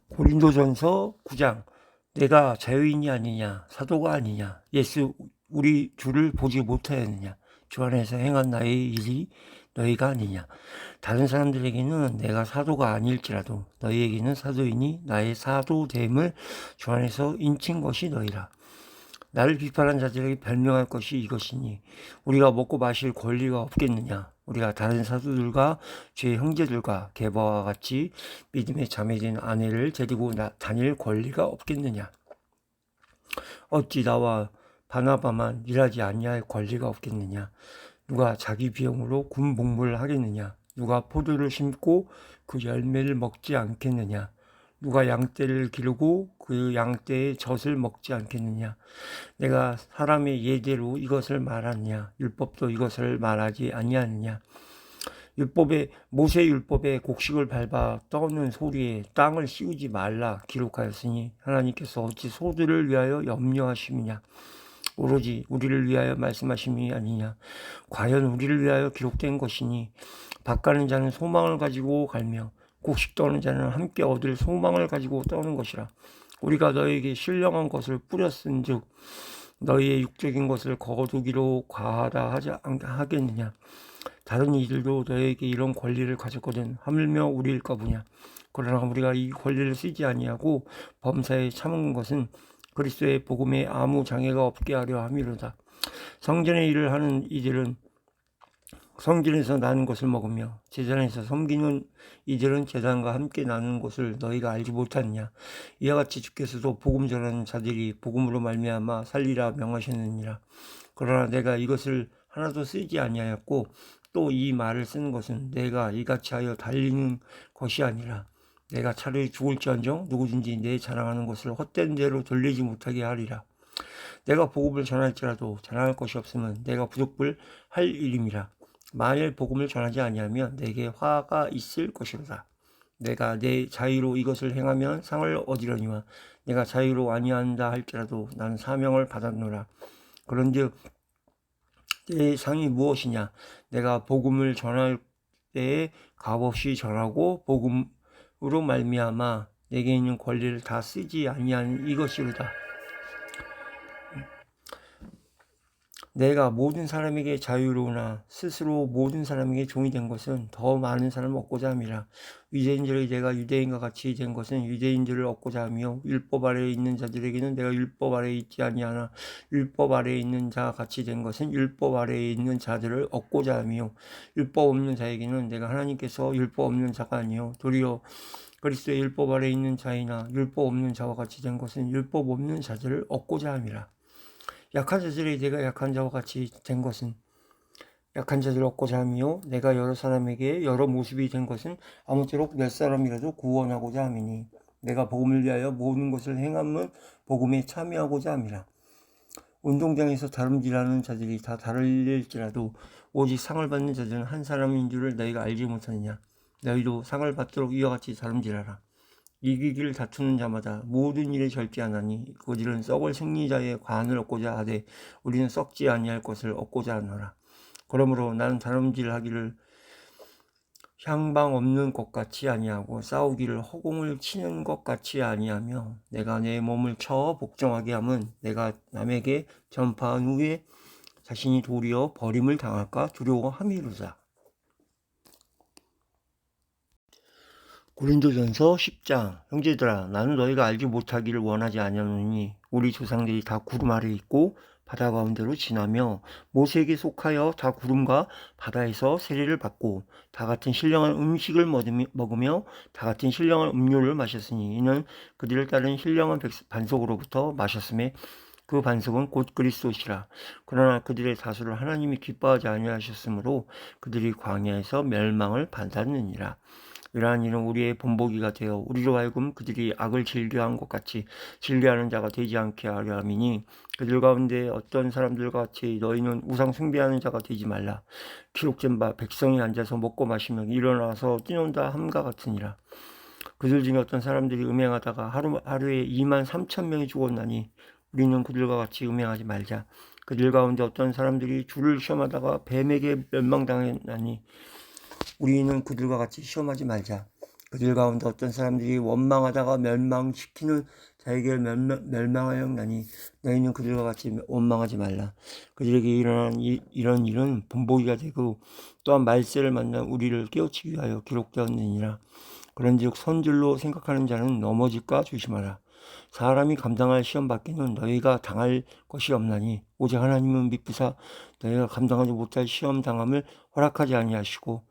고린도전서 9장. 내가 자유인이 아니냐 사도가 아니냐 예수 우리 주를 보지 못하였느냐 주 안에서 행한 나의 일이 너희가 아니냐. 다른 사람들에게는 내가 사도가 아닐지라도 너희에게는 사도이니 나의 사도됨을 주 안에서 인친 것이 너희라. 나를 비판한 자들에게 변명할 것이 이것이니 우리가 먹고 마실 권리가 없겠느냐. 우리가 다른 사도들과 제 형제들과 게바와 같이 믿음에 자매된 아내를 데리고 다닐 권리가 없겠느냐. 어찌 나와 바나바만 일하지 아니할 권리가 없겠느냐. 누가 자기 비용으로 군 복무를 하겠느냐. 누가 포도를 심고 그 열매를 먹지 않겠느냐. 누가 양떼를 기르고 그 양떼의 젖을 먹지 않겠느냐. 내가 사람의 예대로 이것을 말하느냐. 율법도 이것을 말하지 아니하느냐. 모세 율법에 곡식을 밟아 떠오는 소리에 땅을 씌우지 말라 기록하였으니 하나님께서 어찌 소들을 위하여 염려하심이냐. 오로지 우리를 위하여 말씀하심이 아니냐. 과연 우리를 위하여 기록된 것이니 밭 가는 자는 소망을 가지고 갈며 곡식 떠는 자는 함께 얻을 소망을 가지고 떠는 것이라. 우리가 너에게 신령한 것을 뿌렸은즉 너희의 육적인 것을 거두기로 과하다 하겠느냐. 다른 이들도 너에게 이런 권리를 가졌거든 하물며 우리일까 보냐. 그러나 우리가 이 권리를 쓰지 아니하고 범사에 참은 것은 그리스도의 복음에 아무 장애가 없게 하려 함이로다. 성전의 일을 하는 이들은 성전에서 나는 것을 먹으며 제단에서 섬기는 이들은 제단과 함께 나누는 것을 너희가 알지 못하느냐. 이와 같이 주께서도 복음 전하는 자들이 복음으로 말미암아 살리라 명하셨느니라. 그러나 내가 이것을 하나도 쓰지 아니하였고 또 이 말을 쓰는 것은 내가 이같이 하여 달리는 것이 아니라 내가 차라리 죽을지언정 누구든지 내 자랑하는 것을 헛된 대로 돌리지 못하게 하리라. 내가 복음을 전할지라도 자랑할 것이 없으면 내가 부족불 할 일임이라. 만일 복음을 전하지 아니하면 내게 화가 있을 것이로다. 내가 내 자유로 이것을 행하면 상을 얻으려니와 내가 자유로 아니한다 할지라도 나는 사명을 받았노라. 그런즉 내 상이 무엇이냐. 내가 복음을 전할 때에 값없이 전하고 복음으로 말미암아 내게 있는 권리를 다 쓰지 아니하는 이것이로다. 내가 모든 사람에게 자유로우나 스스로 모든 사람에게 종이 된 것은 더 많은 사람을 얻고자 함이라. 유대인들에게 내가 유대인과 같이 된 것은 유대인들을 얻고자 하며 율법 아래에 있는 자들에게는 내가 율법 아래에 있지 아니하나 율법 아래에 있는 자와 같이 된 것은 율법 아래에 있는 자들을 얻고자 하며 율법 없는 자에게는 내가 하나님께서 율법 없는 자가 아니요 도리어 그리스도의 율법 아래에 있는 자이나 율법 없는 자와 같이 된 것은 율법 없는 자들을 얻고자 함이라. 약한 자들에게 내가 약한 자와 같이 된 것은 약한 자들을 얻고자 함이요 내가 여러 사람에게 여러 모습이 된 것은 아무쪼록 몇 사람이라도 구원하고자 함이니 내가 복음을 위하여 모든 것을 행함은 복음에 참여하고자 함이라. 운동장에서 다름질하는 자들이 다 다를지라도 오직 상을 받는 자들은 한 사람인 줄을 너희가 알지 못하느냐. 너희도 상을 받도록 이와 같이 다름질하라. 이기기를 다투는 자마다 모든 일에 절제하나니 그들은 썩을 생리자의 관을 얻고자 하되 우리는 썩지 아니할 것을 얻고자 하노라. 그러므로 나는 다름질하기를 향방 없는 것 같이 아니하고 싸우기를 허공을 치는 것 같이 아니하며 내가 내 몸을 쳐 복종하게 함은 내가 남에게 전파한 후에 자신이 도리어 버림을 당할까 두려워함이로다. 고린도전서 10장. 형제들아 나는 너희가 알지 못하기를 원하지 아니하노니 우리 조상들이 다 구름 아래에 있고 바다 가운데로 지나며 모세에게 속하여 다 구름과 바다에서 세례를 받고 다 같은 신령한 음식을 먹으며 다 같은 신령한 음료를 마셨으니 이는 그들을 따른 신령한 반석으로부터 마셨음에 그 반석은 곧 그리스도시라. 그러나 그들의 다수를 하나님이 기뻐하지 아니하셨으므로 그들이 광야에서 멸망을 받았느니라. 이러한 일은 우리의 본보기가 되어 우리로 하여금 그들이 악을 즐겨한 것 같이 즐겨하는 자가 되지 않게 하려 함이니 그들 가운데 어떤 사람들과 같이 너희는 우상 숭배하는 자가 되지 말라. 기록된 바 백성이 앉아서 먹고 마시며 일어나서 뛰논다 함과 같으니라. 그들 중에 어떤 사람들이 음행하다가 하루에 23,000명이 죽었나니 우리는 그들과 같이 음행하지 말자. 그들 가운데 어떤 사람들이 주를 시험하다가 뱀에게 멸망당했나니 우리는 그들과 같이 시험하지 말자. 그들 가운데 어떤 사람들이 원망하다가 멸망시키는 자에게 멸망하였나니 너희는 그들과 같이 원망하지 말라. 그들에게 일어난 이런 일은 본보기가 되고 또한 말세를 만난 우리를 깨우치기 위하여 기록되었느니라. 그런즉 선줄로 생각하는 자는 넘어질까 조심하라. 사람이 감당할 시험 밖에는 너희가 당할 것이 없나니 오직 하나님은 미쁘사 너희가 감당하지 못할 시험 당함을 허락하지 아니하시고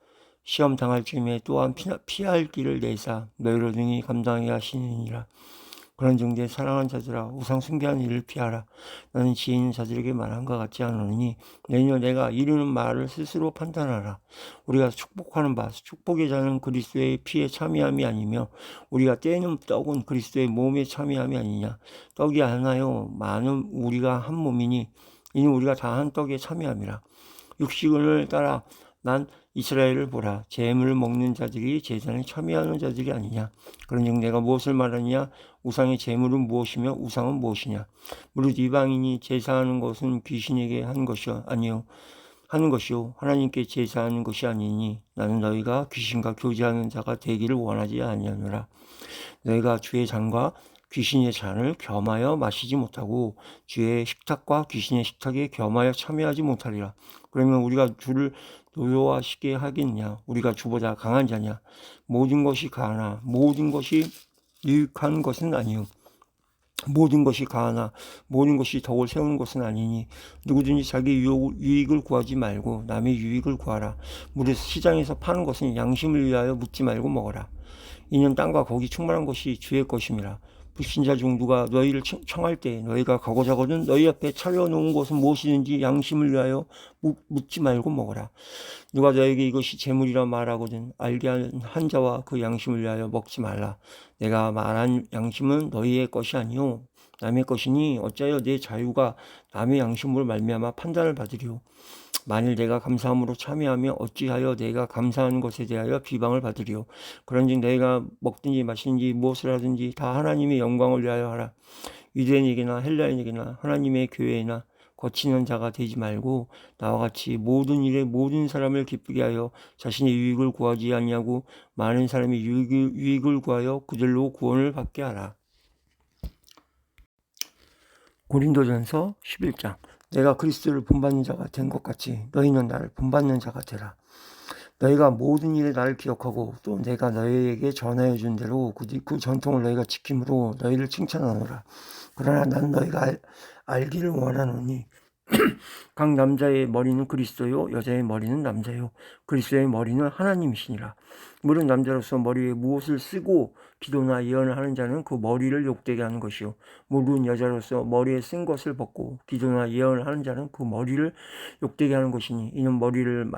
시험 당할 즈음에 또한 피할 길을 내사 너희로 능히 감당하게 하시느니라. 그런즉 내 사랑하는 자들아 우상 숭배하는 일을 피하라. 너는 지혜 있는 자들에게 말한 것 같지 않으니 내가 이루는 말을 스스로 판단하라. 우리가 축복하는 바 축복의 자는 그리스도의 피에 참여함이 아니며 우리가 떼는 떡은 그리스도의 몸에 참여함이 아니냐. 떡이 하나요 많은 우리가 한 몸이니 이는 우리가 다 한 떡에 참여함이라. 육식을 따라 난 이스라엘을 보라. 재물을 먹는 자들이 제사에 참여하는 자들이 아니냐. 그런즉 내가 무엇을 말하느냐. 우상의 재물은 무엇이며 우상은 무엇이냐. 무릇 이방인이 제사하는 것은 귀신에게 하는 것이요 하나님께 제사하는 것이 아니니 나는 너희가 귀신과 교제하는 자가 되기를 원하지 아니하노라. 너희가 주의 잔과 귀신의 잔을 겸하여 마시지 못하고 주의 식탁과 귀신의 식탁에 겸하여 참여하지 못하리라. 그러면 우리가 주를 노여워시게 하겠냐. 우리가 주보다 강한 자냐. 모든 것이 가하나 모든 것이 유익한 것은 아니요 모든 것이 가하나 모든 것이 덕을 세우는 것은 아니니 누구든지 자기 유익을 구하지 말고 남의 유익을 구하라. 무릇 시장에서 파는 것은 양심을 위하여 묻지 말고 먹어라. 이는 땅과 거기 충만한 것이 주의 것임이라. 불신자 중 누가 너희를 청할 때 너희가 가고자거든 너희 앞에 차려놓은 것은 무엇이든지 양심을 위하여 묻지 말고 먹어라. 누가 너에게 이것이 재물이라 말하거든 알게 한 자와 그 양심을 위하여 먹지 말라. 내가 말한 양심은 너희의 것이 아니요 남의 것이니 어찌하여 내 자유가 남의 양심으로 말미암아 판단을 받으리요. 만일 내가 감사함으로 참여하며 어찌하여 내가 감사하는 것에 대하여 비방을 받으리요. 그런즉 너희가 먹든지 마시든지 무엇을 하든지 다 하나님의 영광을 위하여 하라. 유대인에게나 헬라인에게나 하나님의 교회에나 거치는 자가 되지 말고 나와 같이 모든 일에 모든 사람을 기쁘게 하여 자신의 유익을 구하지 아니하고 많은 사람이 유익을 구하여 그들로 구원을 받게 하라. 고린도전서 11장. 내가 그리스도를 본받는 자가 된 것 같이 너희는 나를 본받는 자가 되라. 너희가 모든 일에 나를 기억하고 또 내가 너희에게 전하여 준 대로 그 전통을 너희가 지킴으로 너희를 칭찬하노라. 그러나 난 너희가 알기를 원하노니 각 남자의 머리는 그리스도요 여자의 머리는 남자요 그리스도의 머리는 하나님이시니라. 물은 남자로서 머리에 무엇을 쓰고 기도나 예언을 하는 자는 그 머리를 욕되게 하는 것이요 물은 여자로서 머리에 쓴 것을 벗고 기도나 예언을 하는 자는 그 머리를 욕되게 하는 것이니 이는 머리를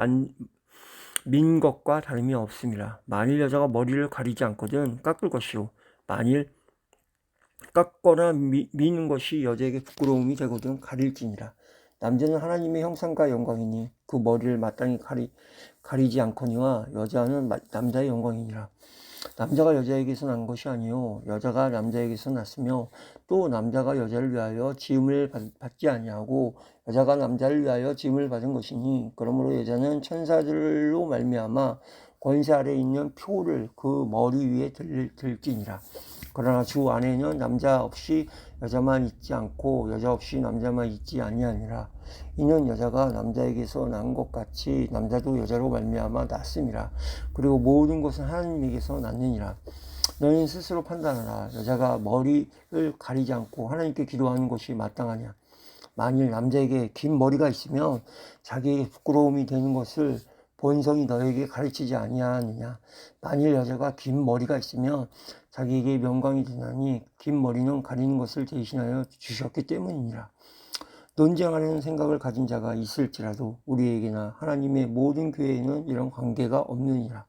민 것과 다름이 없습니다. 만일 여자가 머리를 가리지 않거든 깎을 것이요 만일 깎거나 미는 것이 여자에게 부끄러움이 되거든 가릴지니라. 남자는 하나님의 형상과 영광이니 그 머리를 마땅히 가리지 않거니와 여자는 남자의 영광이니라. 남자가 여자에게서 난 것이 아니요 여자가 남자에게서 났으며 또 남자가 여자를 위하여 지음을 받지 아니하고 여자가 남자를 위하여 지음을 받은 것이니 그러므로 여자는 천사들로 말미암아 권세 아래에 있는 표를 그 머리 위에 들지니라. 그러나 주 안에는 남자 없이 여자만 있지 않고 여자 없이 남자만 있지 아니하니라. 이는 여자가 남자에게서 난 것 같이 남자도 여자로 말미암아 났음이라. 그리고 모든 것은 하나님에게서 났느니라. 너희는 스스로 판단하라. 여자가 머리를 가리지 않고 하나님께 기도하는 것이 마땅하냐. 만일 남자에게 긴 머리가 있으면 자기에게 부끄러움이 되는 것을 본성이 너에게 가르치지 아니하느냐. 만일 여자가 긴 머리가 있으면 자기에게 명광이 되나니 긴 머리는 가리는 것을 대신하여 주셨기 때문이니라. 논쟁하려는 생각을 가진 자가 있을지라도 우리에게나 하나님의 모든 교회에는 이런 관계가 없느니라.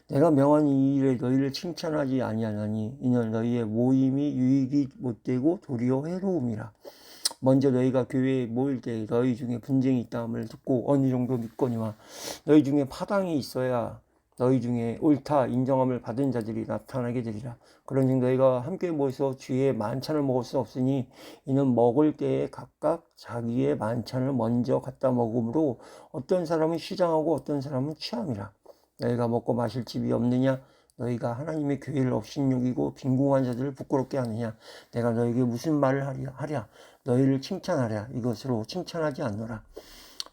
내가 명한 이 일에 너희를 칭찬하지 아니하나니 이는 너희의 모임이 유익이 못되고 도리어 해로움이라. 먼저 너희가 교회에 모일 때 너희 중에 분쟁이 있다함을 듣고 어느 정도 믿거니와 너희 중에 파당이 있어야 너희 중에 옳다 인정함을 받은 자들이 나타나게 되리라. 그런즉 너희가 함께 모여서 주의 만찬을 먹을 수 없으니 이는 먹을 때에 각각 자기의 만찬을 먼저 갖다 먹음으로 어떤 사람은 시장하고 어떤 사람은 취함이라. 너희가 먹고 마실 집이 없느냐? 너희가 하나님의 교회를 업신여기고 빈궁한 자들을 부끄럽게 하느냐? 내가 너에게 무슨 말을 하랴? 너희를 칭찬하랴? 이것으로 칭찬하지 않노라.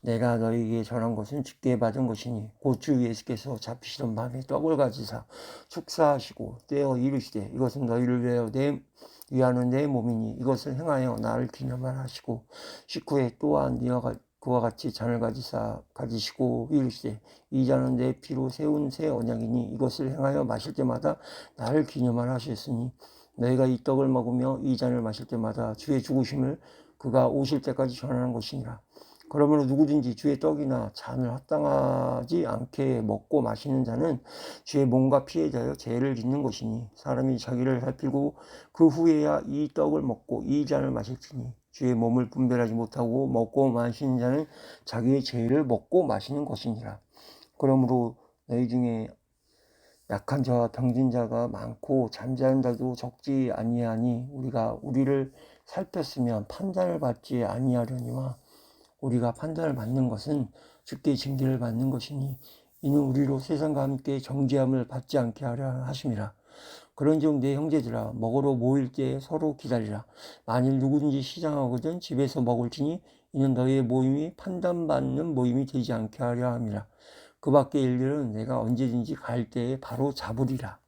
내가 너희에게 전한 것은 주께 받은 것이니 곧 주 예수께서 잡히시던 밤에 떡을 가지사 축사하시고 떼어 이르시되 이것은 너희를 위하는 내 몸이니 이것을 행하여 나를 기념하라 하시고 식후에 또한 그와 같이 잔을 가지시고 이르시되 이 잔은 내 피로 세운 새 언약이니 이것을 행하여 마실 때마다 나를 기념하라 하셨으니 너희가 이 떡을 먹으며 이 잔을 마실 때마다 주의 죽으심을 그가 오실 때까지 전하는 것이니라. 그러므로 누구든지 주의 떡이나 잔을 합당하지 않게 먹고 마시는 자는 주의 몸과 피에 대하여 죄를 짓는 것이니 사람이 자기를 살피고 그 후에야 이 떡을 먹고 이 잔을 마실지니 주의 몸을 분별하지 못하고 먹고 마시는 자는 자기의 죄를 먹고 마시는 것이니라. 그러므로 너희 중에 약한 자와 병든 자가 많고 잠자는 자도 적지 아니하니 우리가 우리를 살폈으면 판단을 받지 아니하려니와 우리가 판단을 받는 것은 주께 징계를 받는 것이니 이는 우리로 세상과 함께 정죄함을 받지 않게 하려 하심이라. 그런즉 내 형제들아 먹으러 모일 때 서로 기다리라. 만일 누구든지 시장하거든 집에서 먹을지니 이는 너희의 모임이 판단받는 모임이 되지 않게 하려 함이라. 그 밖에 일들은 내가 언제든지 갈 때에 바로 잡으리라.